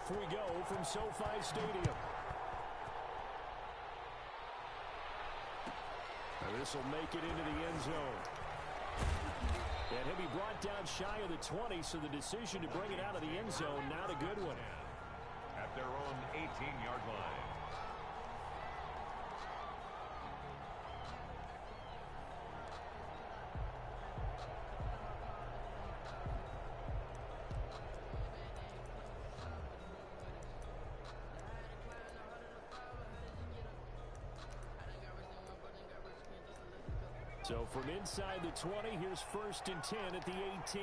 Off we go from SoFi Stadium. And this will make it into the end zone. And he'll be brought down shy of the 20, so the decision to bring it out of the end zone, not a good one. At their own 18-yard line. So from inside the 20, here's 1st and 10 at the 18.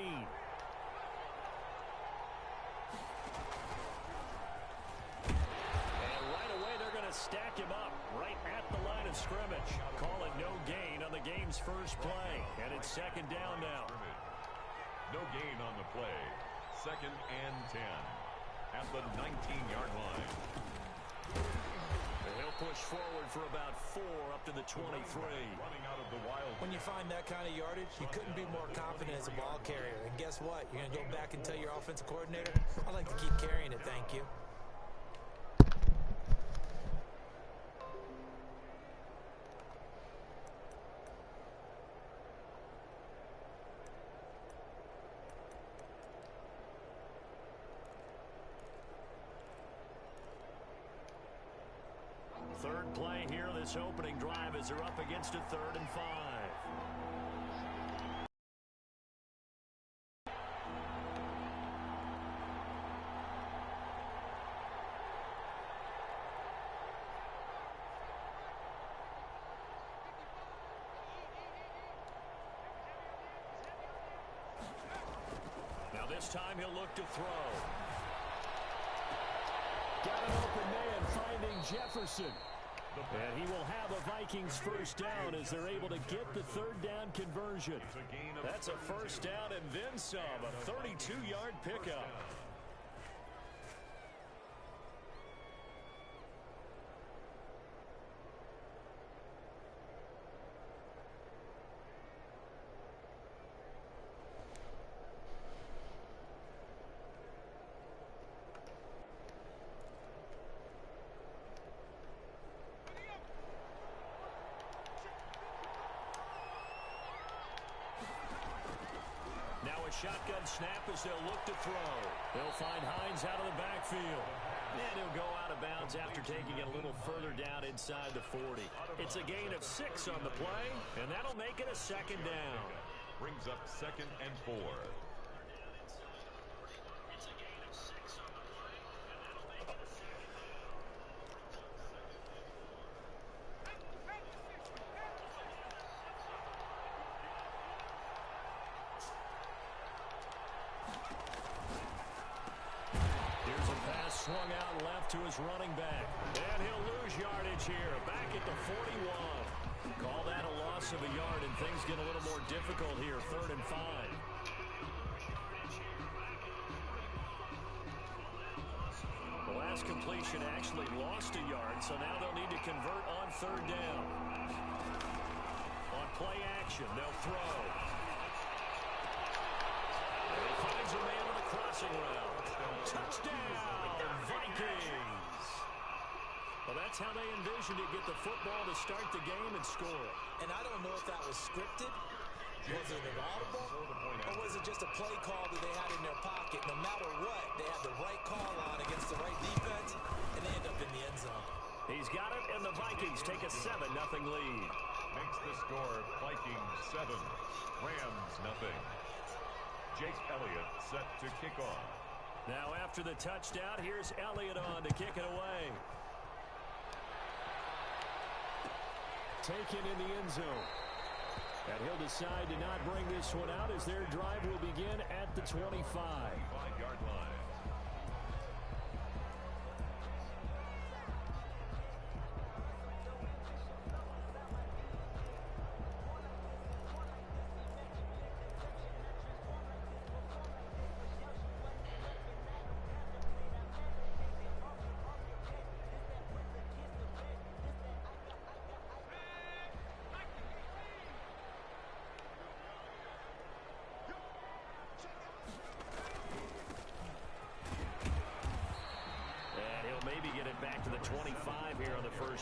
And right away, they're going to stack him up right at the line of scrimmage. Call it no gain on the game's first play. And it's 2nd down now. No gain on the play. 2nd and 10 at the 19-yard line. He'll push forward for about 4 up to the 23. When you find that kind of yardage, you couldn't be more confident as a ball carrier. And guess what? You're going to go back and tell your offensive coordinator, I'd like to keep carrying it, thank you. Third play here, this opening drive as they're up against a 3rd and 5. Now this time he'll look to throw. Got an open man finding Jefferson. And he will have a Vikings 1st down as they're able to get the 3rd down conversion. That's a 1st down and then some, a 32-yard pickup. Shotgun snap as they'll look to throw. They'll find Hines out of the backfield. And he'll go out of bounds after taking it a little further down inside the 40. It's a gain of 6 on the play, and that'll make it a 2nd down. Brings up 2nd and 4. Swung out left to his running back. And he'll lose yardage here. Back at the 41. Call that a loss of a yard, and things get a little more difficult here. 3rd and 5. The last completion actually lost a yard, so now they'll need to convert on 3rd down. On play action, they'll throw. And he finds a man on the crossing route. Touchdown, Vikings! Well, that's how they envisioned to get the football to start the game and score. And I don't know if that was scripted. Was it an audible? Or was it just a play call that they had in their pocket? No matter what, they had the right call on against the right defense, and they end up in the end zone. He's got it, and the Vikings take a 7-0 lead. Makes the score Vikings 7, Rams 0. Jake Elliott set to kick off. Now after the touchdown, here's Elliott on to kick it away. Taken in the end zone. And he'll decide to not bring this one out as their drive will begin at the 25. 5-yard line.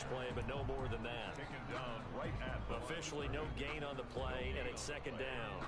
coverage play, but no more than that. Taken down right at the Officially no gain on the play, and it's second down.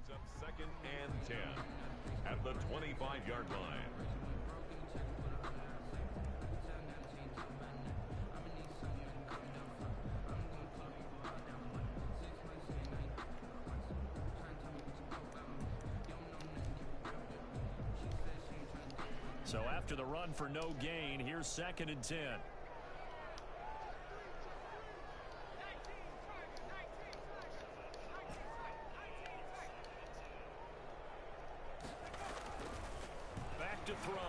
Up 2nd and 10 at the 25-yard line. So after the run for no gain, here's 2nd and 10. To throw.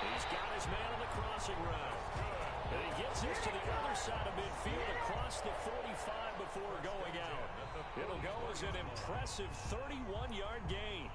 He's got his man on the crossing route. And he gets this to the other side of midfield across the 45 before going out. It'll go as an impressive 31-yard gain.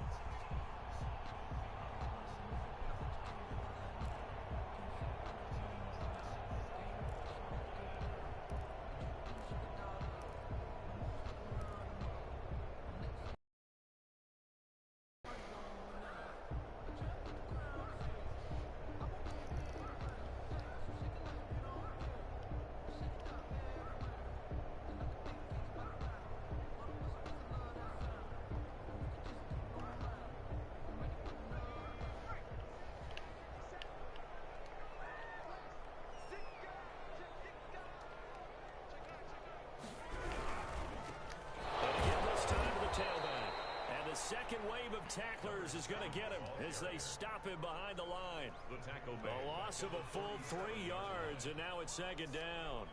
Second wave of tacklers is going to get him as they stop him behind the line. The tackle made. A loss of a full 3 yards, and now it's 2nd down.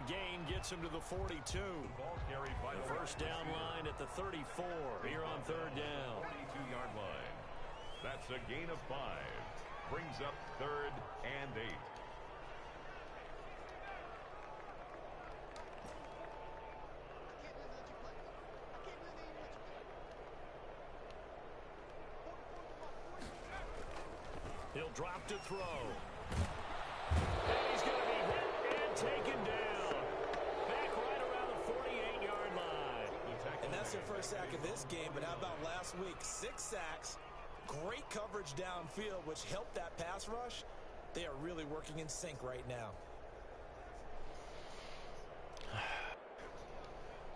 Gain gets him to the 42. Ball carried by the first down line at the 34 here on 3rd down. 42-yard line. That's a gain of 5. Brings up 3rd and 8. He'll drop to throw. And he's going to be hit and taken down. Back right around the 48-yard line. And that's their first sack of this game, but how about last week? 6 sacks, great coverage downfield, which helped that pass rush. They are really working in sync right now.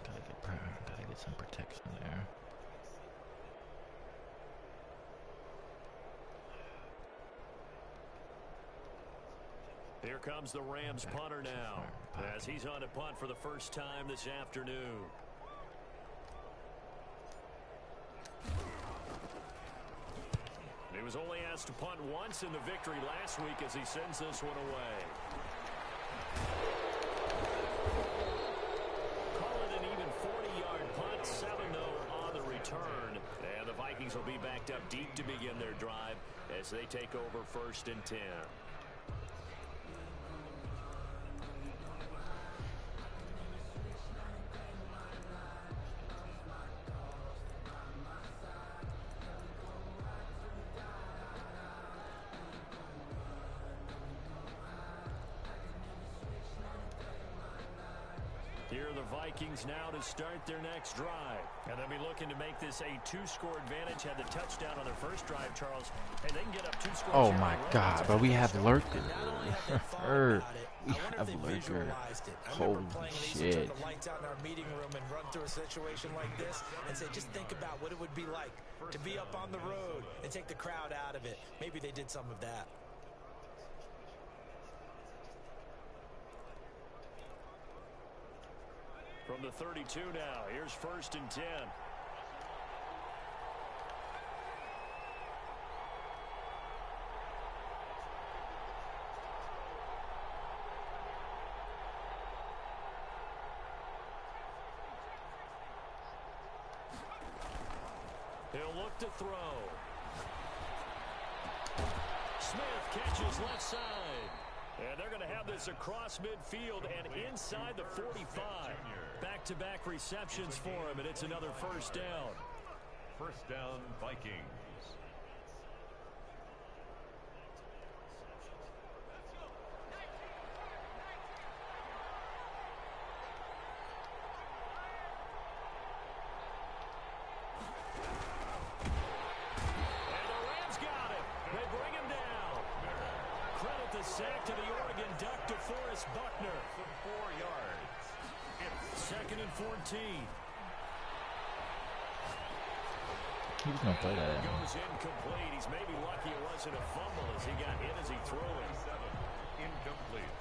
Gotta get some protection there. Here comes the Rams punter now, as he's on to punt for the first time this afternoon. He was only asked to punt once in the victory last week as he sends this one away. Vikings will be backed up deep to begin their drive as they take over 1st and 10. Here are the Vikings now to start their next drive. And they'll be looking to make this a 2-score advantage. Had the touchdown on their first drive, Charles. And they can get up 2 scores. Oh my God, but we have Lurker. We have Lurker. Holy shit. The lights out in our meeting room and run through a situation like this and say, just think about what it would be like to be up on the road and take the crowd out of it. Maybe they did some of that. From the 32 now, here's 1st and 10. He'll look to throw. Smith catches left side. And they're going to have this across midfield and inside the 45. Back-to-back receptions for him, and it's another 1st down. 1st down, Vikings. Sack to the Oregon Duck to Forrest Buckner. 4 yards. It's 2nd and 14. He's going to play that. Goes incomplete. He's maybe lucky it wasn't a fumble as he got hit as he threw it. Incomplete.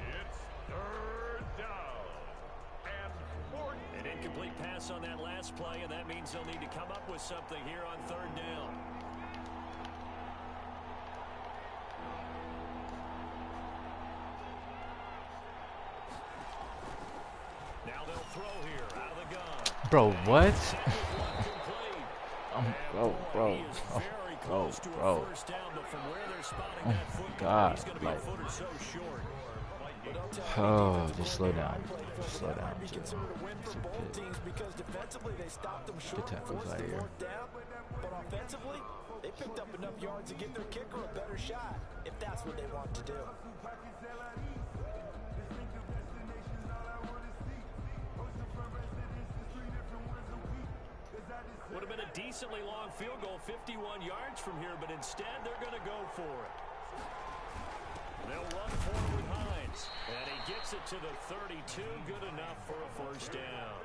It's 3rd down. And 40. An incomplete pass on that last play, and that means they'll need to come up with something here on 3rd down. Throw here out of the gun. Bro, what? Bro. Oh my God. Like, oh, just slow down. Just slow down. Good tackles out here. But offensively, they picked up enough yards to give their kicker a better shot, if that's what they want to do. Would have been a decently long field goal, 51 yards from here, but instead they're going to go for it. They'll run forward Hines, and he gets it to the 32, good enough for a 1st down.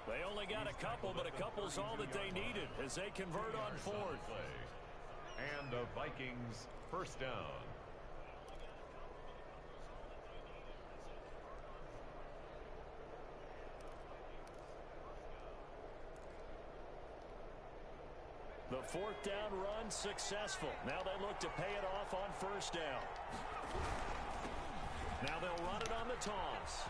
They only got a couple, but a couple's all that they needed as they convert on 4th. And the Vikings 1st down. The 4th down run successful. Now they look to pay it off on 1st down. Now they'll run it on the toss.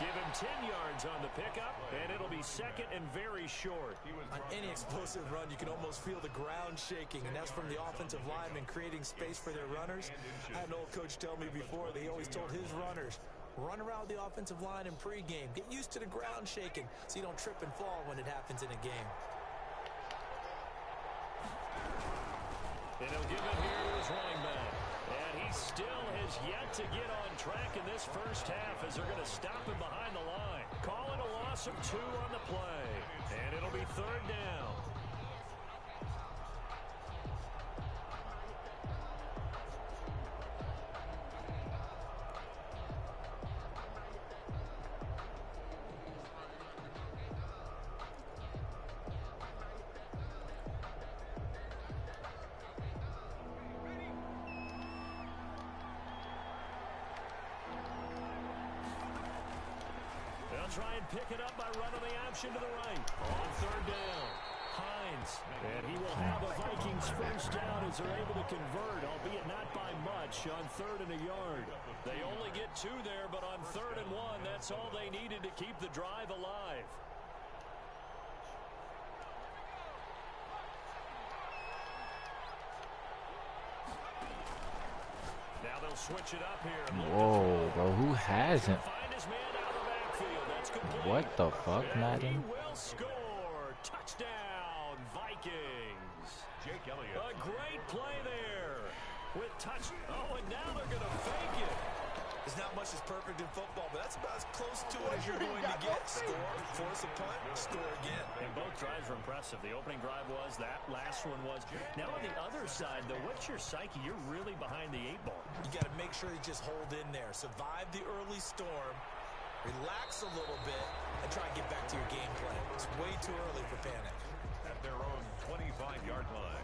Give him 10 yards on the pickup, and it'll be 2nd and very short. On any explosive run, you can almost feel the ground shaking, and that's from the offensive linemen creating space for their runners. I had an old coach tell me before that he always told his runners, run around the offensive line in pregame. Get used to the ground shaking so you don't trip and fall when it happens in a game. And he'll give it here to his running back. And he still has yet to get on track in this 1st half as they're going to stop him behind the line. Call it a loss of 2 on the play. And it'll be 3rd down. Try and pick it up by running the option to the right. On 3rd down, Hines. And he will have the Vikings 1st down as they're able to convert, albeit not by much, on 3rd and a yard. They only get 2 there, but on 3rd and 1, that's all they needed to keep the drive alive. switch it up here. Whoa, bro, who hasn't? Find his man out of the backfield. That's complete. What the fuck, And Madden? he will score. Touchdown, Vikings. Jake Elliott. A great play there. With touch. Oh, and now they're going to fake it. There's not much that's perfect in football, but that's about as close to it as you're going to get. Score, force a punt, score again. And both drives were impressive. The opening drive was, that last one was. Now on the other side, though, what's your psyche? You're really behind the 8 ball. You got to make sure you just hold in there. Survive the early storm, relax a little bit, and try and get back to your game plan. It's way too early for panic. At their own 25-yard line.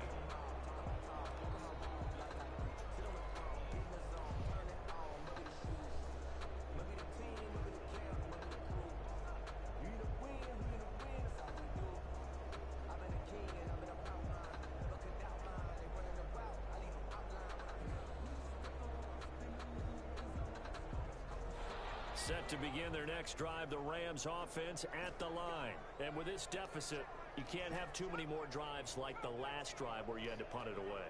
Set to begin their next drive, the Rams offense at the line. And with this deficit, you can't have too many more drives like the last drive where you had to punt it away.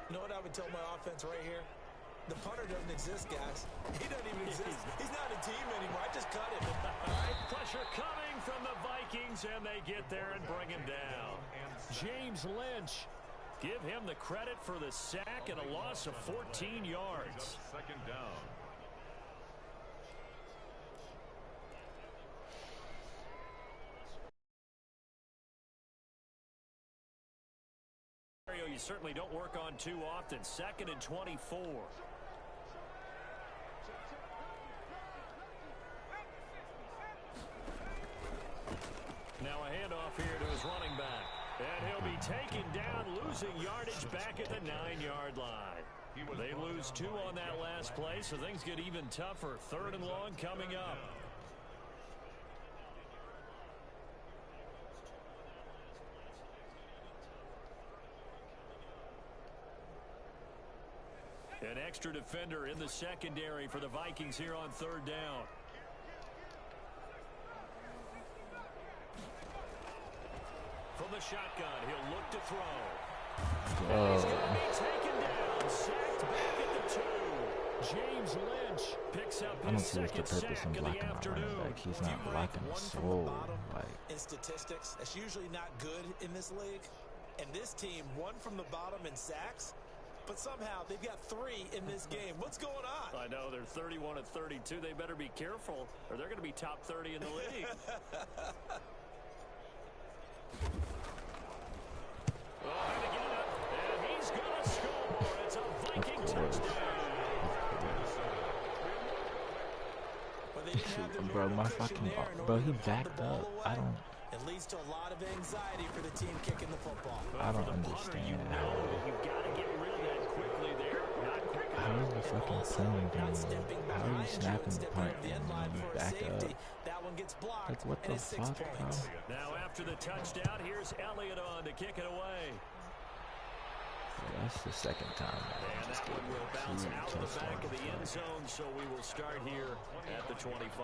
You know what I would tell my offense right here? The punter doesn't exist, guys. He doesn't even exist. He's not a team anymore. I just cut him. All right, pressure coming from the Vikings, and they get there and bring him down. James Lynch, give him the credit for the sack and a loss of 14 yards. Second down. You certainly don't work on too often. 2nd and 24. Now a handoff here to his running back. And he'll be taken down, losing yardage back at the 9-yard line. They lose 2 on that last play, so things get even tougher. 3rd and long coming up. An extra defender in the secondary for the Vikings here on 3rd down. From the shotgun, he'll look to throw. And he's going to be taken down, sacked back at the 2. James Lynch picks up his second sack of the afternoon. He's not blocking the soul. In statistics, that's usually not good in this league. And this team won from the bottom in sacks. But somehow they've got 3 in this game. What's going on? I know, they're 31 of 32. They better be careful, or they're going to be top 30 in the league. And he's going to score. It's a Viking touchdown. Bro, my fucking bro, he backed up. I don't. It leads to a lot of anxiety for the team kicking the football. I don't understand You got to get rid of that quickly there. Not quickly. how is the fucking team doing? How are you snapping the punt and you back up? That one gets blocked. Like what the fuck, bro? Now after the touchdown, here's Elliott on to kick it away. That's the second time. And that one will bounce out of the back of the end zone, so we will start here at the 25.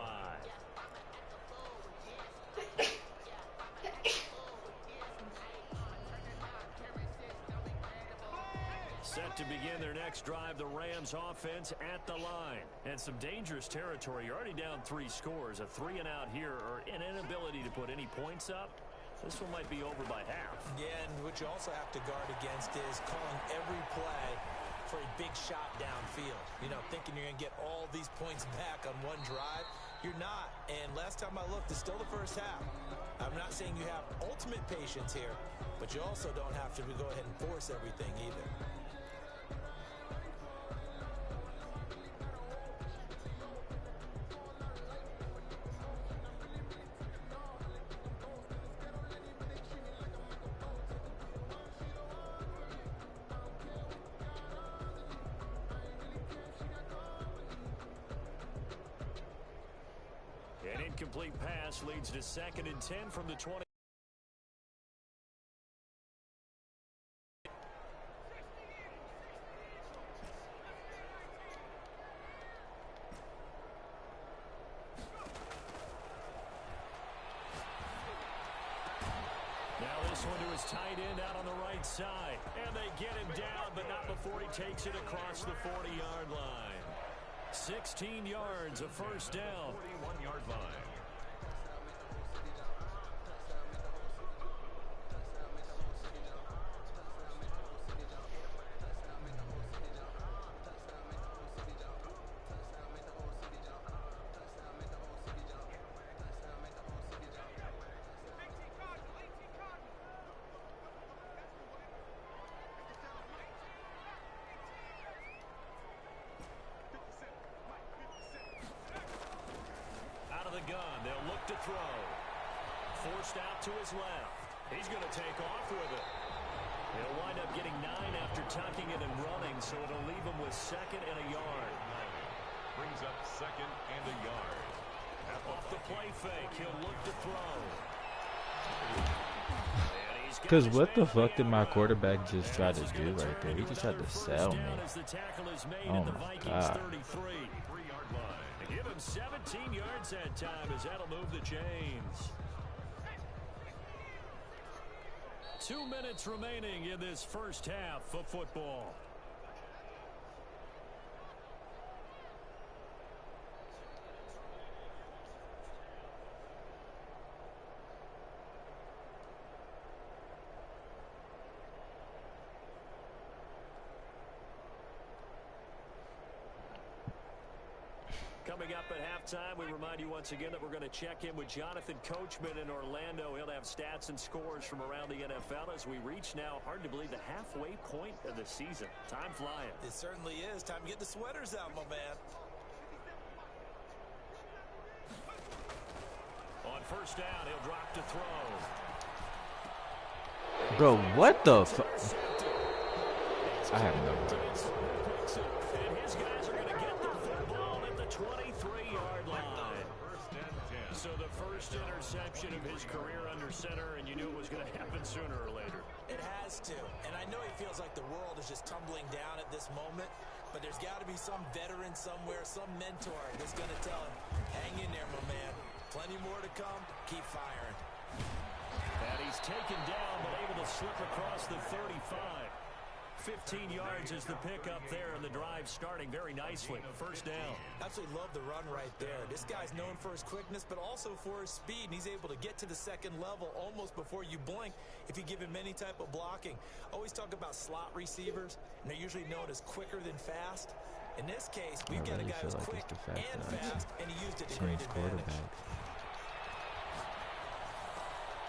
Set to begin their next drive, the Rams offense at the line. And some dangerous territory. You're already down 3 scores. A 3-and-out here, or an inability to put any points up. This one might be over by half. Yeah, and what you also have to guard against is calling every play for a big shot downfield. You know, thinking you're going to get all these points back on one drive. You're not. And last time I looked, it's still the first half. I'm not saying you have ultimate patience here, but you also don't have to go ahead and force everything either. An incomplete pass leads to 2nd and 10 from the 20. Now this one to his tight end out on the right side. And they get him down, but not before he takes it across the 40-yard line. 16 yards, a first down. 41-yard line. Gun. They'll look to throw. Forced out to his left. He's going to take off with it. He'll wind up getting 9 after tucking it and running, so it'll leave him with 2nd and a yard. Brings up 2nd and a yard. Off the play fake, he'll look to throw. Because what the fuck did my quarterback just try to do right there? He just tried to sell me. Oh my God. 17 yards that time as that'll move the chains. 2 minutes remaining in this first half of football. Coming up at halftime, we remind you once again that we're going to check in with Jonathan Coachman in Orlando. He'll have stats and scores from around the NFL as we reach now, hard to believe, the halfway point of the season. Time flying. It certainly is. Time to get the sweaters out, my man. On first down, he'll drop to throw. Bro, what the fuck? I have no words. And his guys are going to get the football at the 23-yard line. So the first interception of his career under center, and you knew it was going to happen sooner or later. It has to. And I know he feels like the world is just tumbling down at this moment, but there's got to be some veteran somewhere, some mentor that's going to tell him, hang in there, my man. Plenty more to come. Keep firing. And he's taken down, but able to slip across the 35. 15 yards is the pickup there, and the drive starting very nicely. First down. Absolutely love the run right there. This guy's known for his quickness, but also for his speed, and he's able to get to the second level almost before you blink if you give him any type of blocking. Always talk about slot receivers, and they're usually known as quicker than fast. In this case, we've got a guy who's quick and fast, and he used it to great advantage.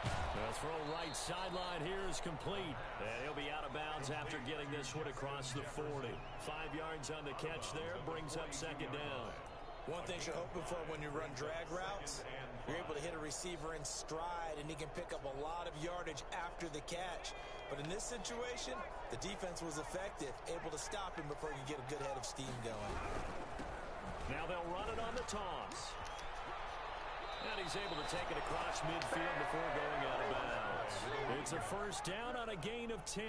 The throw right sideline here is complete. And he'll be out of bounds after getting this one across the 40. 5 yards on the catch there, brings up second down. One thing you're hoping for when you run drag routes, you're able to hit a receiver in stride, and he can pick up a lot of yardage after the catch. But in this situation, the defense was effective, able to stop him before you get a good head of steam going. Now they'll run it on the toss. And he's able to take it across midfield before going out of bounds. It's a first down on a gain of 10.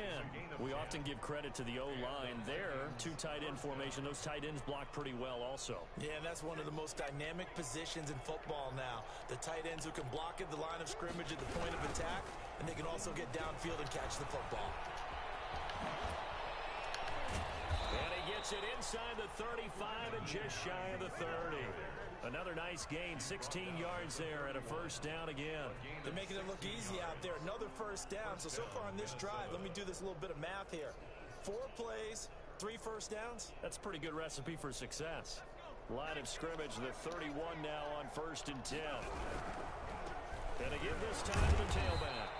We often give credit to the O-line there. 2 tight end formation. Those tight ends block pretty well also. Yeah, and that's one of the most dynamic positions in football now. The tight ends who can block at the line of scrimmage at the point of attack, and they can also get downfield and catch the football. And he gets it inside the 35 and just shy of the 30. Another nice gain, 16 yards there and a first down again. They're making it look easy out there. Another first down. So far on this drive, let me do this little bit of math here. 4 plays, 3 first downs. That's a pretty good recipe for success. Line of scrimmage, the 31 now on 1st and 10. And they give this time to the tailback.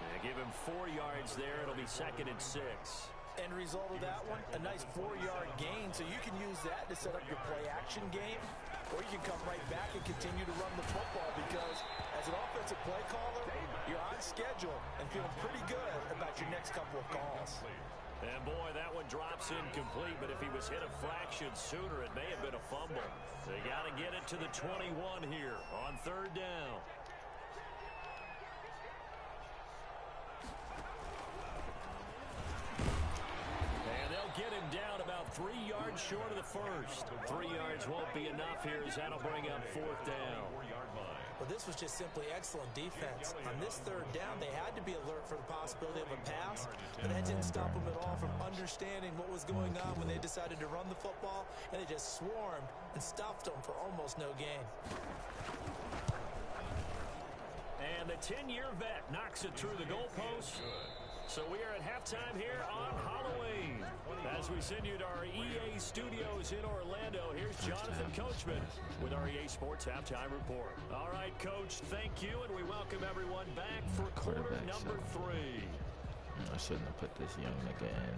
They give him 4 yards there. It'll be 2nd and 6. End result of that one, a nice 4-yard gain. So you can use that to set up your play-action game, or you can come right back and continue to run the football because as an offensive play caller, you're on schedule and feeling pretty good about your next couple of calls. And boy, that one drops incomplete, but if he was hit a fraction sooner, it may have been a fumble. They got to get it to the 21 here on 3rd down. Get him down about 3 yards short of the first. 3 yards won't be enough here as that'll bring up 4th down. Well, Well, this was just simply excellent defense. On this third down, they had to be alert for the possibility of a pass, but that didn't stop them at all from understanding what was going on when they decided to run the football, and they just swarmed and stuffed them for almost no gain. And the 10-year vet knocks it through the goalpost. So we are at halftime here on Halloween. As we send you to our EA studios in Orlando, here's Jonathan Coachman with our EA Sports Halftime Report. All right, Coach, thank you, and we welcome everyone back for quarter number 3. I shouldn't have put this young nigga in.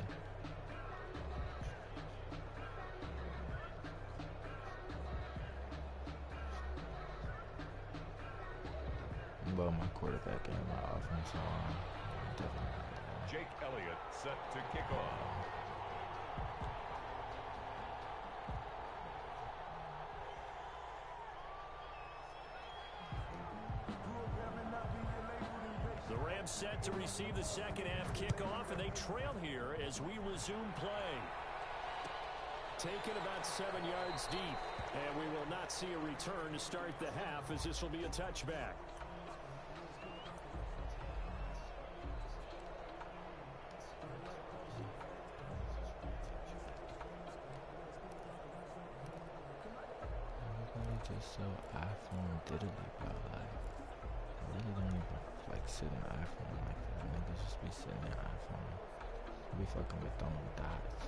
Well, my quarterback and my offense line. Definitely. Jake Elliott set to kick off. The Rams set to receive the second half kickoff, and they trail here as we resume play. Taken about 7 yards deep, and we will not see a return to start the half as this will be a touchback. Just so iPhone diddly, bro. Like, I really don't even like sit in iPhone like that. Niggas just be sitting in iPhone. We fucking with throwing dots.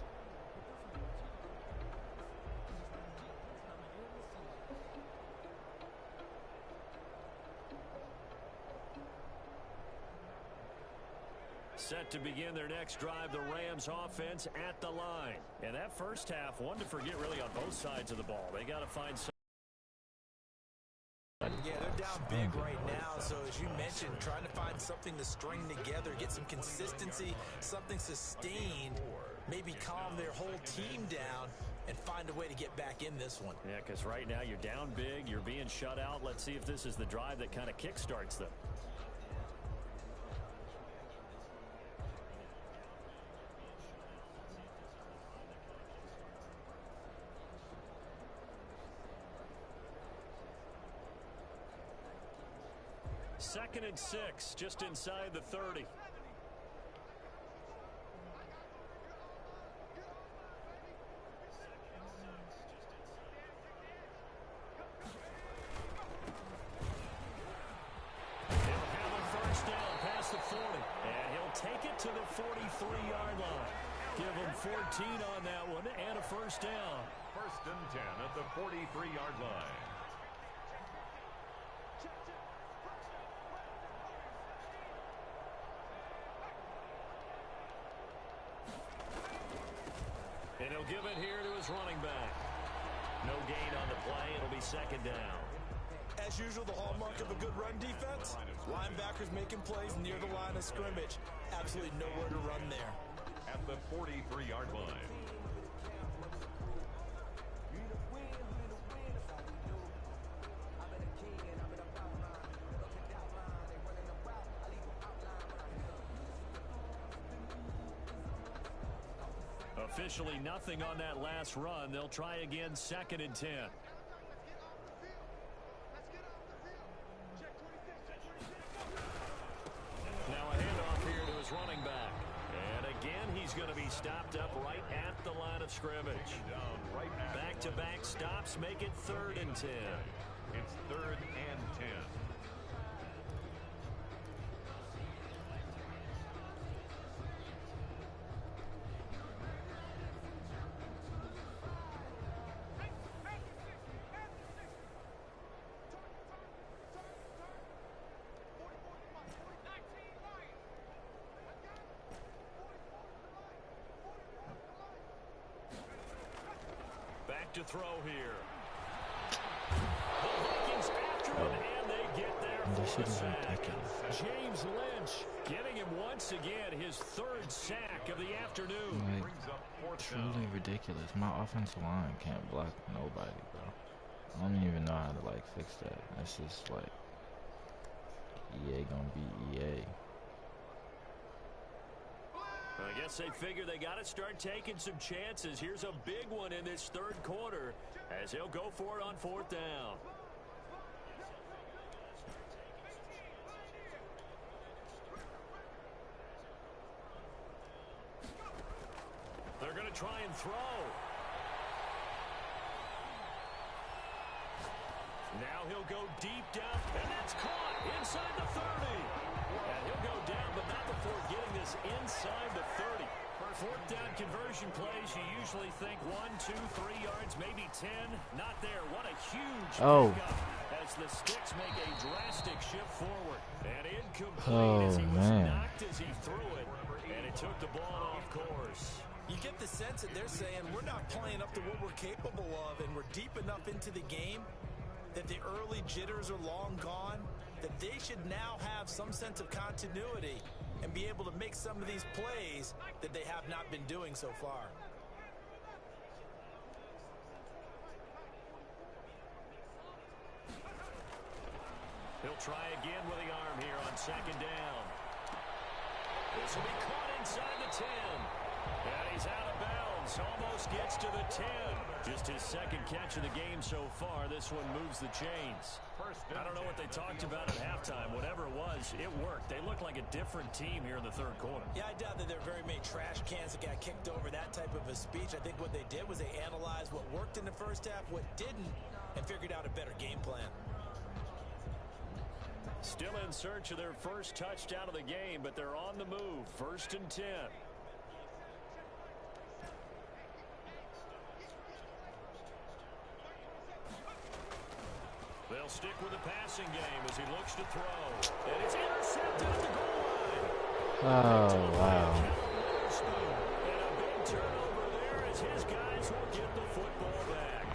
Set to begin their next drive, the Rams offense at the line. And that first half, one to forget really on both sides of the ball. They got to find some. Yeah, they're down big right now, so as you mentioned, trying to find something to string together, get some consistency, something sustained, maybe calm their whole team down and find a way to get back in this one. Yeah, because right now you're down big, you're being shut out. Let's see if this is the drive that kind of kickstarts them. Second and 6, just inside the 30. He'll have a first down past the 40, and he'll take it to the 43-yard line. Give him 14 on that one and a first down. First and 10 at the 43-yard line. And he'll give it here to his running back. No gain on the play. It'll be second down. As usual, the hallmark of a good run defense, linebackers making plays near the line of scrimmage. Absolutely nowhere to run there. At the 43-yard line. Officially nothing on that last run. They'll try again, second and 10. Now a handoff here to his running back. And again, he's going to be stopped up right at the line of scrimmage. Back-to-back stops make it third and 10. It's third and 10. To throw here. The Vikings after him, and they get there for the sack. James Lynch getting him once again his third sack of the afternoon. Like, truly ridiculous. My offensive line can't block nobody, bro. I don't even know how to, like, fix that. That's just, like, EA gonna be EA. I guess they figure they got to start taking some chances. Here's a big one in this third quarter as he'll go for it on fourth down. try and throw. Now he'll go deep down, and that's caught inside the 30. And he'll go down, but not before getting this inside the 30. For fourth down conversion plays, you usually think 1, 2, 3 yards, maybe 10. Not there. What a huge pickup as the Sticks make a drastic shift forward. And incomplete as he was knocked as he threw it, and it took the ball off course. You get the sense that they're saying we're not playing up to what we're capable of, and we're deep enough into the game that the early jitters are long gone, that they should now have some sense of continuity and be able to make some of these plays that they have not been doing so far. He'll try again with the arm here on second down. This will be caught inside the 10. And he's out of bounds. Almost gets to the 10. Just his second catch of the game so far. This one moves the chains. I don't know what they talked about at halftime. Whatever it was, it worked. They look like a different team here in the third quarter. Yeah, I doubt that there are very many trash cans that got kicked over, that type of a speech. I think what they did was they analyzed what worked in the first half, what didn't, and figured out a better game plan. Still in search of their first touchdown of the game, but they're on the move. 1st and 10. They'll stick with the passing game as he looks to throw. And it's intercepted at the goal line. Oh, wow. And a big turnover there as his guys will get the football back.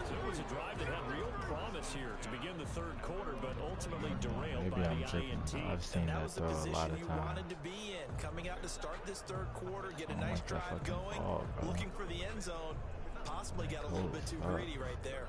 So it was a drive that had real promise here to begin the third quarter, but ultimately derailed by the INT. I've seen that throw a lot of you times. wanted to be in, coming out to start this third quarter, get a nice drive going, looking for the end zone. Possibly got a little bit too greedy right there.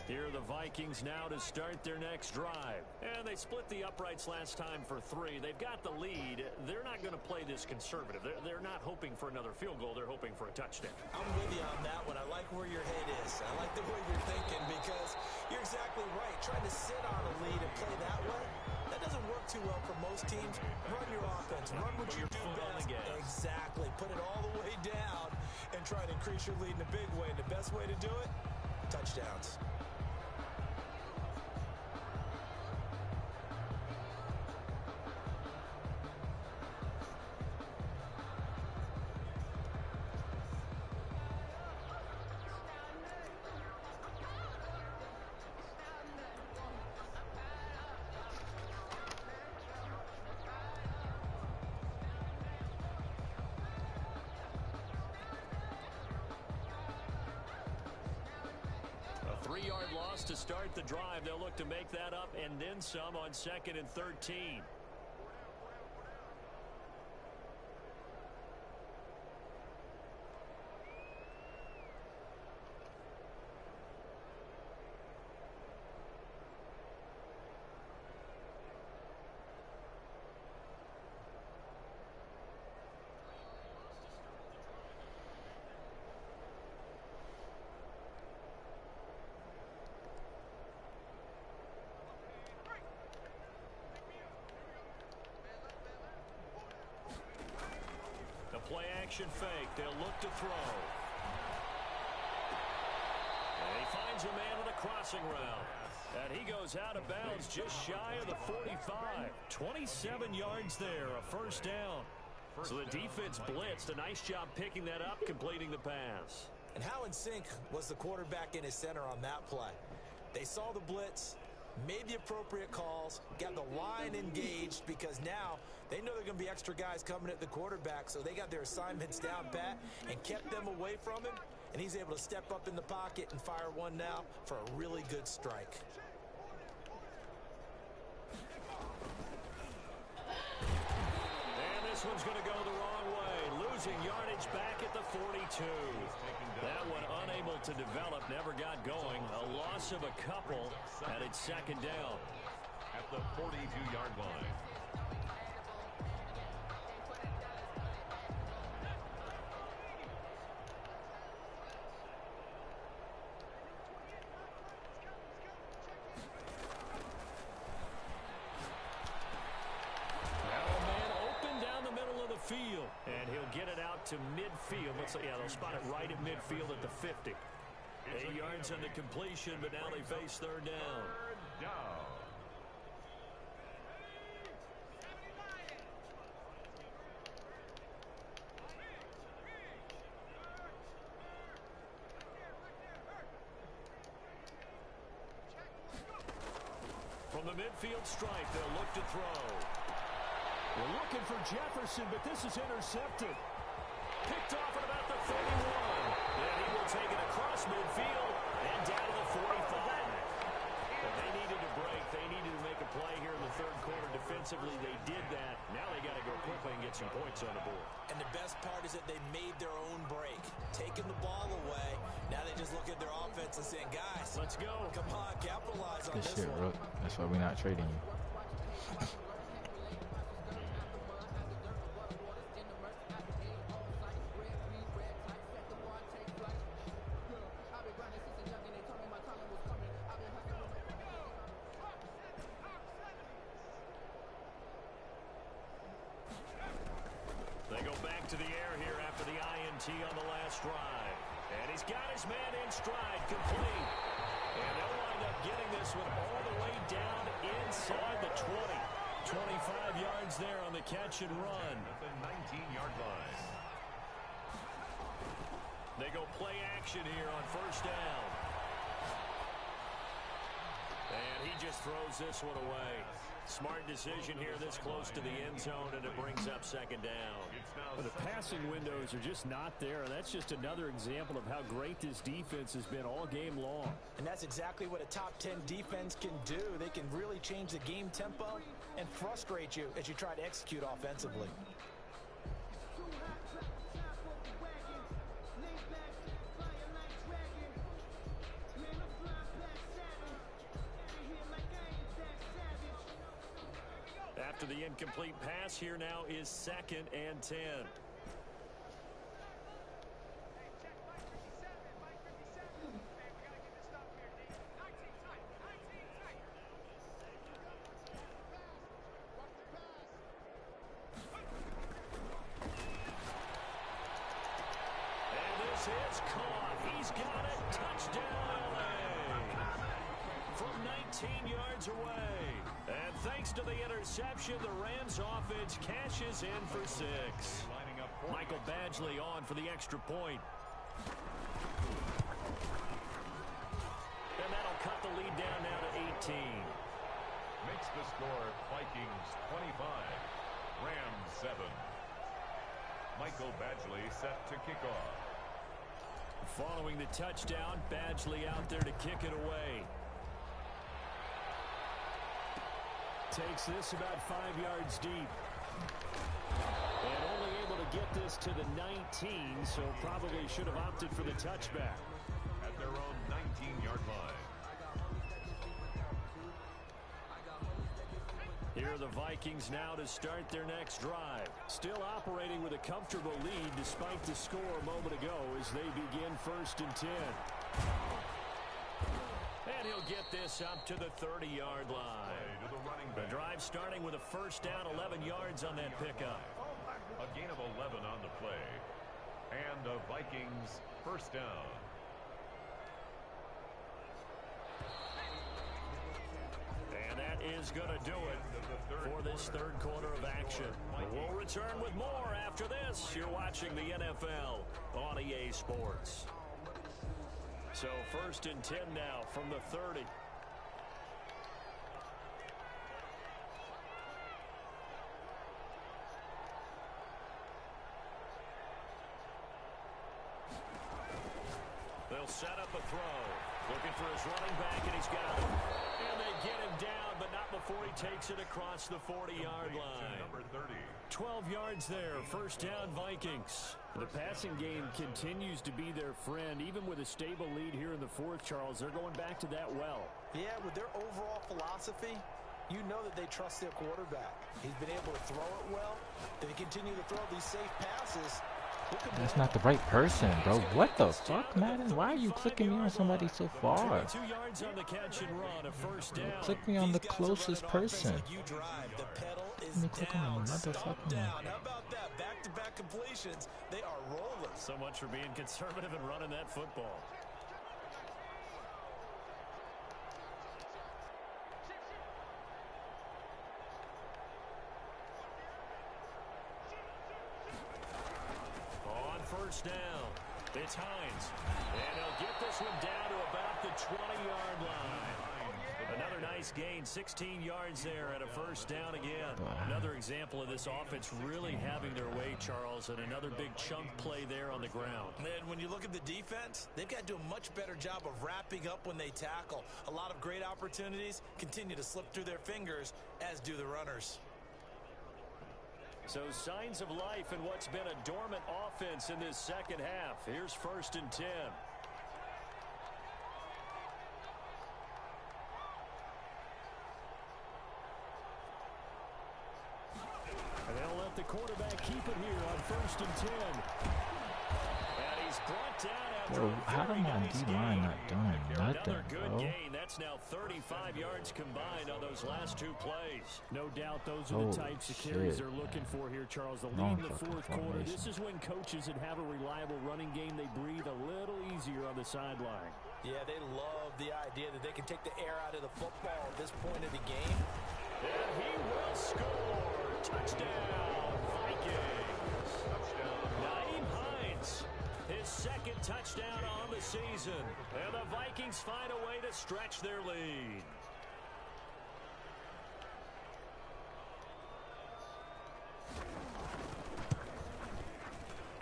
Here are the Vikings now to start their next drive. And they split the uprights last time for 3. They've got the lead. They're not going to play this conservative. They're not hoping for another field goal. They're hoping for a touchdown. I'm with you on that one. I like where your head is. I like the way you're thinking because you're exactly right. Trying to sit on a lead and play that way, that doesn't work too well for most teams. Run your offense. Run what you do best. Exactly. Put it all the way down and try to increase your lead in a big way. And the best way to do it, touchdowns. To start the drive, they'll look to make that up and then some on 2nd and 13. Play action fake. They'll look to throw. And he finds a man with a crossing route. And he goes out of bounds just shy of the 45. 27 yards there, a first down. So the defense blitzed. A nice job picking that up, completing the pass. And how in sync was the quarterback in his center on that play? They saw the blitz, made the appropriate calls, got the line engaged because now they know there are going to be extra guys coming at the quarterback, so they got their assignments down pat and kept them away from him, and he's able to step up in the pocket and fire one now for a really good strike. And this one's going to go the wrong way, losing yardage back at the 42. That one unable to develop, never got going. A loss of a couple, and it's 2nd down. At at the 42-yard line. Field, and he'll get it out to midfield. Yeah, they'll spot it right at midfield at the 50. 8 yards on the completion, but now they face third down. From the midfield stripe, they'll look to throw. We're looking for Jefferson, but this is intercepted. Picked off at about the 31. And he will take it across midfield and down to the 45. But they needed to break. They needed to make a play here in the third quarter. Defensively, they did that. Now they got to go quickly and get some points on the board. And the best part is that they made their own break. Taking the ball away. Now they just look at their offense and saying, guys, let's go. Come on, capitalize on this shit, one. Rook. That's why we're not trading you. They go back to the air here after the INT on the last drive. And he's got his man in stride, complete. And they'll wind up getting this one all the way down inside the 20. 25 yards there on the catch and run. At the 19-yard line. They go play action here on first down. And he just throws this one away. Smart decision here this close to the end zone, and it brings up second down. Well, the passing windows are just not there, and that's just another example of how great this defense has been all game long. And that's exactly what a top 10 defense can do. They can really change the game tempo and frustrate you as you try to execute offensively. After the incomplete pass, here now is 2nd and 10. And this is caught. He's got it. Touchdown, LA. From 19 yards away. And thanks to the interception, the Rams offense cashes in for 6. Michael Badgley on for the extra point. And that'll cut the lead down now to 18. Makes the score Vikings 25, Rams 7. Michael Badgley set to kick off. Following the touchdown, Badgley out there to kick it away. Takes this about 5 yards deep. And only able to get this to the 19, so probably should have opted for the touchback. At their own 19-yard line. Here are the Vikings now to start their next drive. Still operating with a comfortable lead despite the score a moment ago as they begin 1st and 10. And he'll get this up to the 30-yard line. The drive starting with a first down, 11 yards on that pickup. A gain of 11 on the play. And the Vikings first down. And that is going to do it for this third quarter of action. We'll return with more after this. You're watching the NFL on EA Sports. So 1st and 10 now from the 30. They'll set up a throw. Looking for his running back, and he's got him. And they get him down, but not before he takes it across the 40-yard line. Number 30. 12 yards there. First down, Vikings. The passing game continues to be their friend. Even with a stable lead here in the 4th, Charles, they're going back to that well. Yeah, with their overall philosophy, You know that they trust their quarterback. He's been able to throw it well. They continue to throw these safe passes. That's not the right person, bro. What the fuck, Madden? Why are you clicking me on somebody so far? 2 yards on the catch and run, a first down. Click me on the closest person. Like you drive. The pedal is Let me click on down. the Stomp motherfucking down. How about that? Back-to-back completions. They are rolling. So much for being conservative and running that football. First down. It's Hines. And he'll get this one down to about the 20-yard line. Another nice gain, 16 yards there and a first down again. Another example of this offense really having their way, Charles, and another big chunk play there on the ground. And when you look at the defense, they've got to do a much better job of wrapping up when they tackle. A lot of great opportunities continue to slip through their fingers, as do the runners. So signs of life in what's been a dormant offense in this second half. Here's 1st and 10. And they'll let the quarterback keep it here on 1st and 10. And he's brought down after Bro, how a very am I nice D-line gain. not doing nothing, Another good bro? gain. That's now 35 yards combined on those last 2 plays. No doubt those are the types of carries they're looking for here, Charles. The lead in the 4th quarter. This is when coaches that have a reliable running game, they breathe a little easier on the sideline. Yeah, they love the idea that they can take the air out of the football at this point of the game. And he will score. Touchdown, Vikings. Naeem Hines, his 2nd touchdown on the season. And the Vikings find a way to stretch their lead.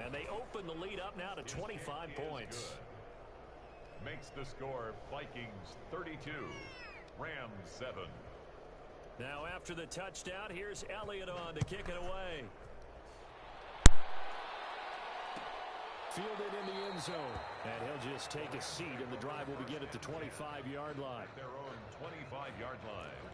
And they open the lead up now to 25 points. Makes the score Vikings 32, Rams 7. Now after the touchdown, here's Elliott on to kick it away. Fielded in the end zone. And he'll just take a seat, and the drive will begin at the 25-yard line. Their own 25-yard line.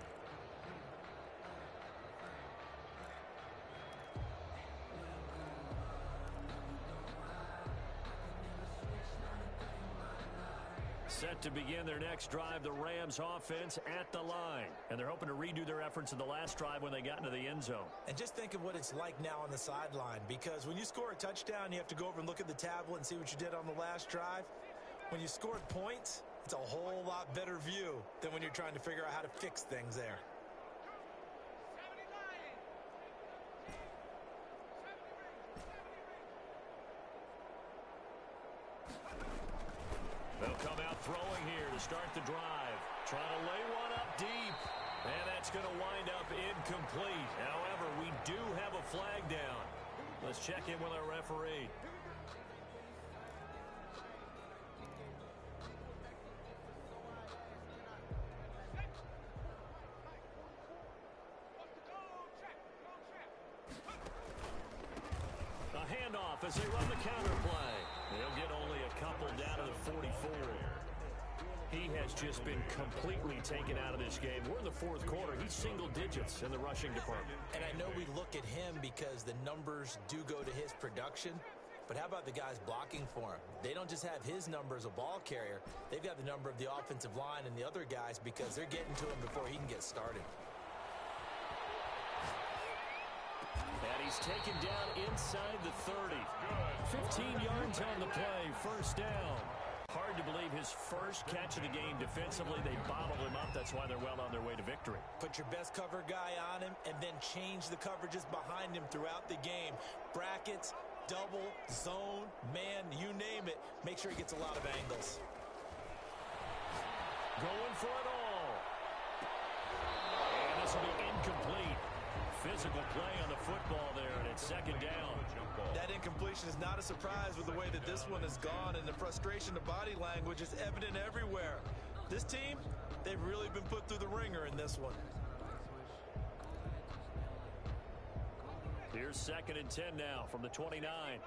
Set to begin their next drive, the Rams offense at the line. And they're hoping to redo their efforts in the last drive when they got into the end zone. And just think of what it's like now on the sideline, because when you score a touchdown, you have to go over and look at the tablet and see what you did on the last drive. When you scored points, it's a whole lot better view than when you're trying to figure out how to fix things there. They'll come out throwing here to start the drive. Trying to lay one up deep. And that's going to wind up incomplete. However, we do have a flag down. Let's check in with our referee. A handoff as they run the counter play. They'll get only a couple down to the 44. He has just been completely taken out of this game. We're in the 4th quarter. He's single digits in the rushing department. And I know we look at him because the numbers do go to his production. But how about the guys blocking for him? They don't just have his number as a ball carrier. They've got the number of the offensive line and the other guys because they're getting to him before he can get started. And he's taken down inside the 30. 15 yards on the play, first down. Hard to believe his first catch of the game defensively. They bottled him up. That's why they're well on their way to victory. Put your best cover guy on him and then change the coverages behind him throughout the game. Brackets, double, zone, man, you name it. Make sure he gets a lot of angles. Going for it all. And this will be incomplete. Physical play on the football there, and it's 2nd down. That incompletion is not a surprise with the way that this one has gone, and the frustration of body language is evident everywhere. This team, they've really been put through the ringer in this one. Here's 2nd and 10 now from the 29.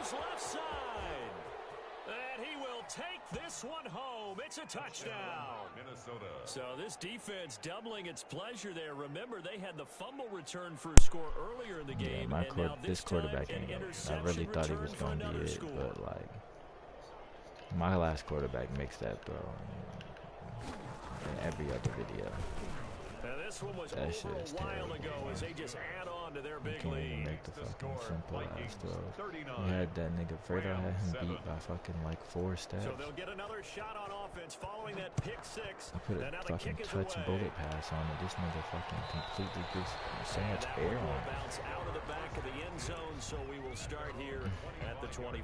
goes left side. And he will take this one home. It's a touchdown. Minnesota. So this defense doubling its pleasure there. Remember, they had the fumble return for a score earlier in the game. Yeah, this quarterback ain't it. I really thought he was going to be it, but, like, my last quarterback makes that throw in every other video. Now this one was over a while ago as they just add on to their big lead. Make the fucking simple ass throws. You had that nigga Fredo had him beat by fucking like 4 steps. So they'll get another shot on offense following that pick 6. I put a fucking touch bullet pass on it. This nigga fucking completely gets so much air on it. Bounce out of the back of the end zone, so we will start here at the 25.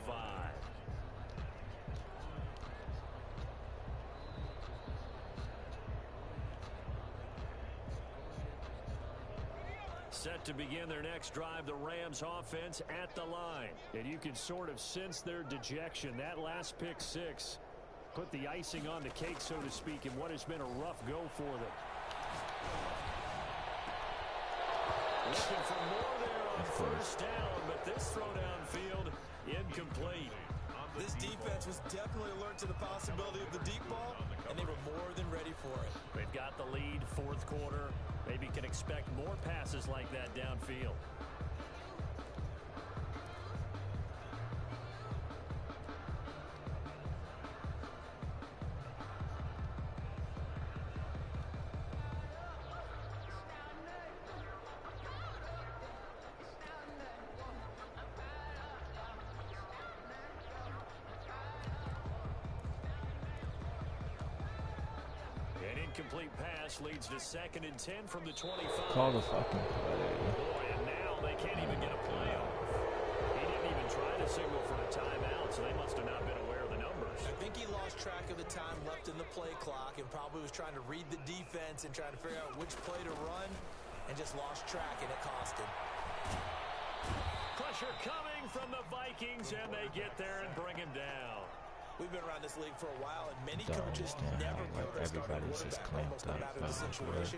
Set to begin their next drive, the Rams offense at the line. And you can sort of sense their dejection. That last pick 6 put the icing on the cake, so to speak, in what has been a rough go for them. Looking for more there on first down, but this throw downfield incomplete. This defense was definitely alert to the possibility of the deep ball, and they were more than ready for it. They've got the lead, 4th quarter. Maybe can expect more passes like that downfield. Incomplete pass leads to 2nd and 10 from the 25. Call the fucking play. Boy, and now they can't even get a play off. He didn't even try to signal for a timeout, so they must have not been aware of the numbers. I think he lost track of the time left in the play clock and probably was trying to read the defense and trying to figure out which play to run and just lost track, and it cost him. Pressure coming from the Vikings, and they get there and bring him down. We've been around this league for a while, and many coaches never put a starting quarterback almost no matter the situation.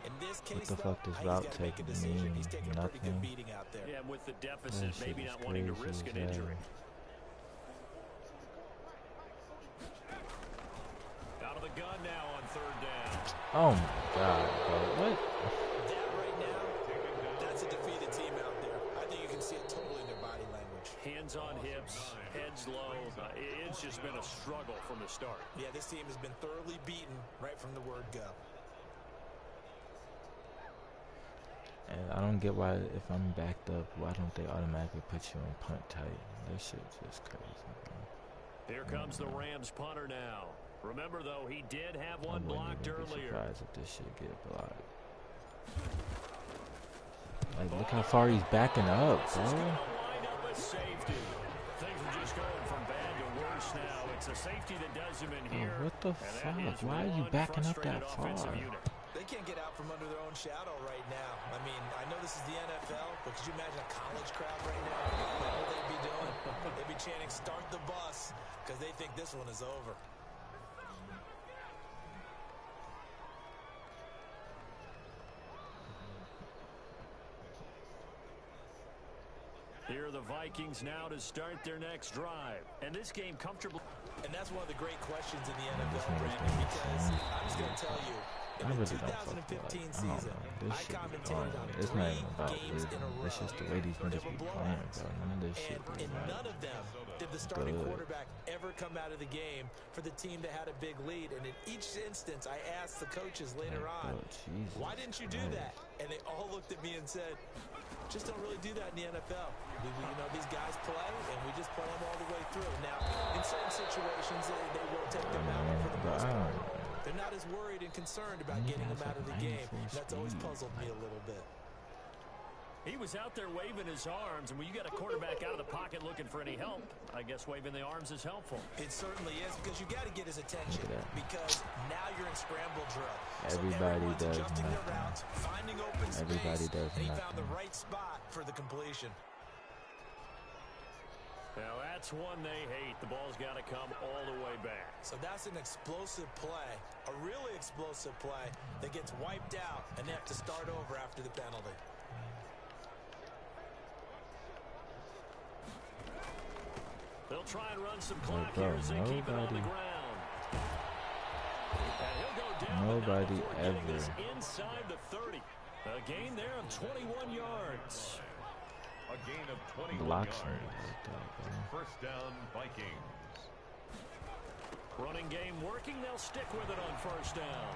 In this case, what the fuck does route take mean? He's taking a pretty good beating out there. Yeah, with the deficit, maybe not wanting to risk an injury. Out of the gun now on 3rd down. Oh my God, bro. What? That right now, that's a defeated team out there. I think you can see it totally in their body language. Hands on hips, heads low. It's just been a struggle from the start. Yeah, this team has been thoroughly beaten right from the word go. And I don't get why, if I'm backed up, why don't they automatically put you on punt tight? This shit's just crazy, bro. Here comes the Rams punter now. Remember, though, he did have one blocked earlier. I wouldn't even be surprised if this shit get blocked. Like, look how far he's backing up, bro. Safety. Things are just going from bad to worse now. It's a safety that does him in here. What the fuck? Why are you backing up that far? They can't get out from under their own shadow right now. I mean, I know this is the NFL, but could you imagine a college crowd right now? What would they be doing? They'd be chanting, "Start the bus," because they think this one is over. Here are the Vikings now to start their next drive. And this game comfortably. And that's one of the great questions in the NFL, Brandon, because I'm just going to tell you, in the 2015 season, I commentated on 3 games in a row. It's just the way these niggas be playing, bro. None of this shit. And in none of them did the starting quarterback ever come out of the game for the team that had a big lead. And in each instance, I asked the coaches later on, why didn't you do that? And they all looked at me and said, just don't really do that in the NFL. You know, these guys play, and we just play them all the way through. Now, in certain situations, they will take them out, but for the most part, they're not as worried and concerned about getting them out of the game. That's always puzzled me a little bit. He was out there waving his arms, and when you got a quarterback out of the pocket looking for any help, I guess waving the arms is helpful. It certainly is, because you got to get his attention, because now you're in scramble drill. Everybody so does adjusting nothing. their routes, finding open Everybody space, does and he nothing. found the right spot for the completion. Now that's one they hate. The ball's got to come all the way back. So that's an explosive play, a really explosive play that gets wiped out, and they have to start over after the penalty. try and run some clock bro, here as they keep it on the ground. And he'll go down. Nobody ever inside the 30. A gain there of 21 yards. A gain of 21 blocks me yards. like that, bro. First down, Vikings. Running game working. They'll stick with it on first down.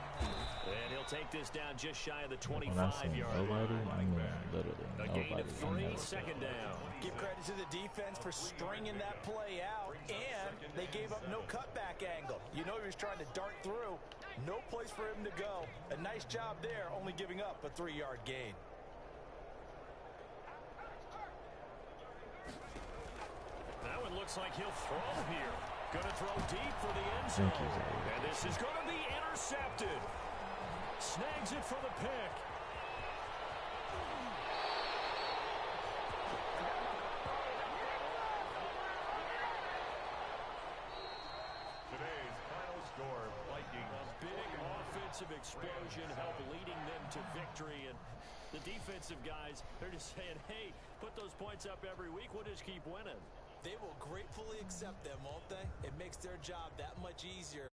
And he'll take this down just shy of the 25-yard Nobody, line. I mean literally A nobody. gain of 3, second down. Give credit to the defense for stringing that play out, and they gave up no cutback angle. You know he was trying to dart through. No place for him to go. A nice job there, only giving up a 3-yard gain. Now it looks like he'll throw here. Going to throw deep for the end zone. And this is going to be intercepted. Snags it for the pick. Today's final score, Vikings. A big offensive explosion helped leading them to victory. And the defensive guys, they're just saying, hey, put those points up every week. We'll just keep winning. They will gratefully accept them, won't they? It makes their job that much easier.